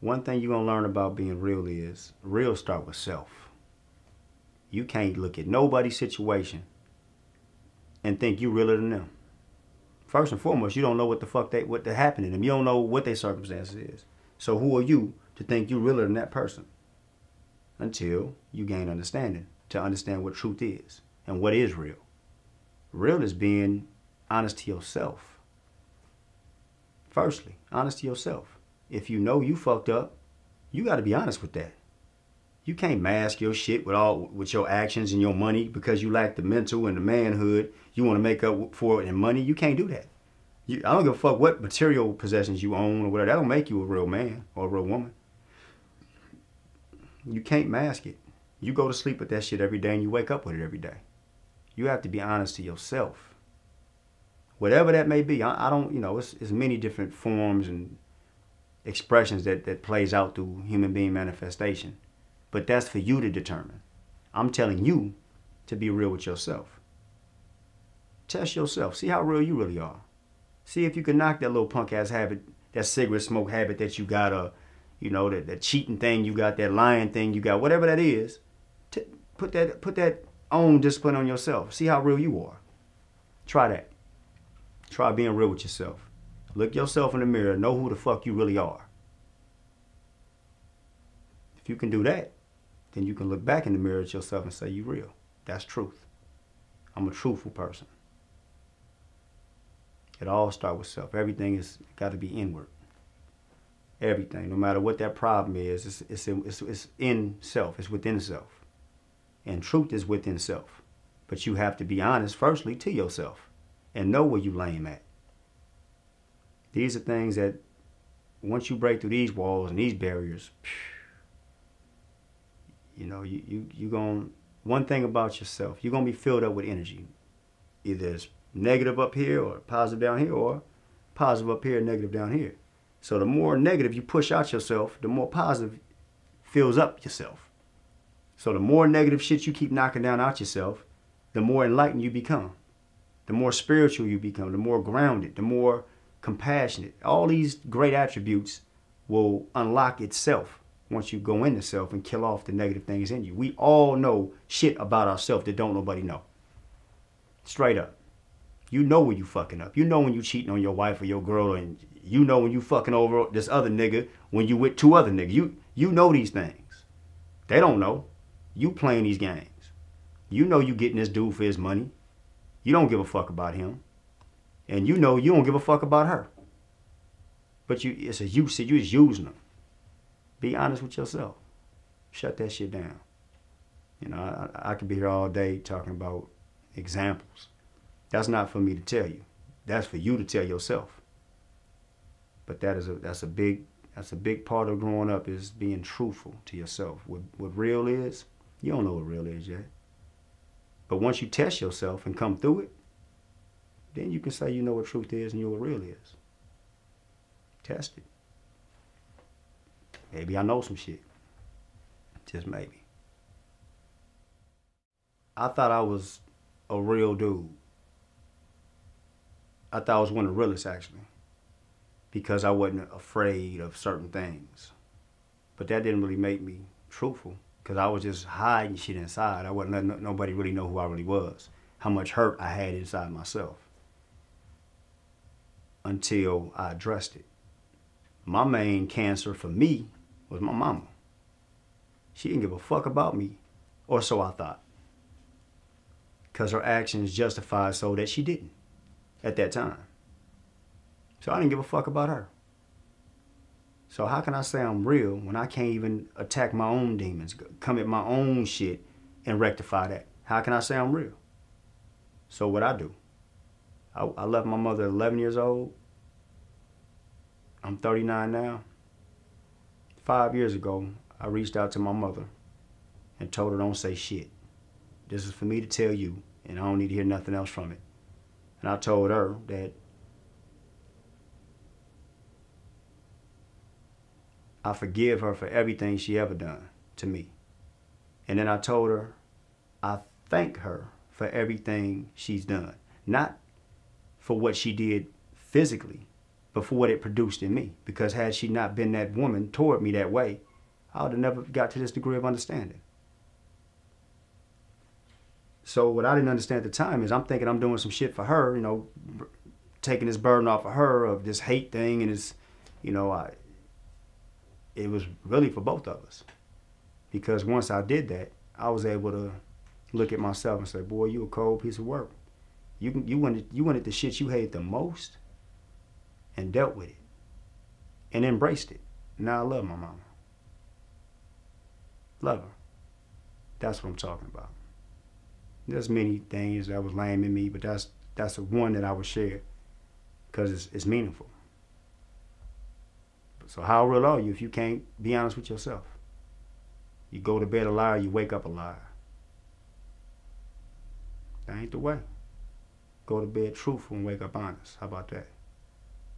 One thing you're going to learn about being real is real start with self. You can't look at nobody's situation and think you realer than them. First and foremost, you don't know what the fuck what happened to them. You don't know what their circumstances is. So who are you to think you realer than that person? Until you gain understanding, to understand what truth is and what is real. Real is being honest to yourself. Firstly, honest to yourself. If you know you fucked up, you got to be honest with that. You can't mask your shit with your actions and your money because you lack the mental and the manhood. You want to make up for it in money. You can't do that. I don't give a fuck what material possessions you own or whatever. That don't make you a real man or a real woman. You can't mask it. You go to sleep with that shit every day and you wake up with it every day. You have to be honest to yourself. Whatever that may be. I don't, it's many different forms and expressions that plays out through human being manifestation. But that's for you to determine. I'm telling you to be real with yourself. Test yourself. See how real you really are. See if you can knock that little punk ass habit, that cigarette smoke habit that you got, that cheating thing you got, that lying thing you got, whatever that is. Put that own discipline on yourself. See how real you are. Try that. Try being real with yourself. Look yourself in the mirror. Know who the fuck you really are. If you can do that, then you can look back in the mirror at yourself and say, you real. That's truth. I'm a truthful person. It all starts with self. Everything is got to be inward. Everything, no matter what that problem is, it's in self. It's within self. And truth is within self. But you have to be honest, firstly, to yourself. And know where you lame at. These are things that, once you break through these walls and these barriers, you going, one thing about yourself, you're going to be filled up with energy. Either it's negative up here or positive down here, or positive up here, negative down here. So the more negative you push out yourself, the more positive fills up yourself. So the more negative shit you keep knocking down out yourself, the more enlightened you become. The more spiritual you become, the more grounded, the more compassionate. All these great attributes will unlock itself once you go into self and kill off the negative things in you. We all know shit about ourselves that don't nobody know. Straight up. You know when you fucking up. You know when you cheating on your wife or your girl, and you know when you fucking over this other nigga when you with two other niggas. You know these things. They don't know. You playing these games. You know you getting this dude for his money. You don't give a fuck about him. And you know you don't give a fuck about her. But it's a use. You just using them. Be honest with yourself. Shut that shit down. I could be here all day talking about examples. That's not for me to tell you. That's for you to tell yourself. But that's a big part of growing up, is being truthful to yourself. What real is, you don't know what real is yet. But once you test yourself and come through it, then you can say you know what truth is and you know what real is. Test it. Maybe I know some shit. Just maybe. I thought I was a real dude. I thought I was one of the realest, actually, because I wasn't afraid of certain things. But that didn't really make me truthful, because I was just hiding shit inside. I wasn't letting nobody really know who I really was, how much hurt I had inside myself, until I addressed it. My main cancer for me was my mama. She didn't give a fuck about me, or so I thought, because her actions justified so that she didn't at that time. So I didn't give a fuck about her. So how can I say I'm real when I can't even attack my own demons, come at my own shit and rectify that? How can I say I'm real? So what I do, I left my mother at 11 years old. I'm 39 now. 5 years ago, I reached out to my mother and told her, don't say shit. This is for me to tell you, and I don't need to hear nothing else from it. And I told her that I forgive her for everything she ever done to me. And then I told her I thank her for everything she's done. Not for what she did physically, but for what it produced in me. Because had she not been that woman toward me that way, I would have never got to this degree of understanding. So what I didn't understand at the time is I'm thinking I'm doing some shit for her, you know, taking this burden off of her of this hate thing, and it's, you know, it was really for both of us. Because once I did that, I was able to look at myself and say, boy, you a cold piece of work. You wanted the shit you hated the most and dealt with it and embraced it. Now I love my mama. Love her. That's what I'm talking about. There's many things that was lame in me, but that's the one that I would share because it's meaningful. So how real are you if you can't be honest with yourself? You go to bed a liar, you wake up a liar. That ain't the way. Go to bed truthful and wake up honest. How about that?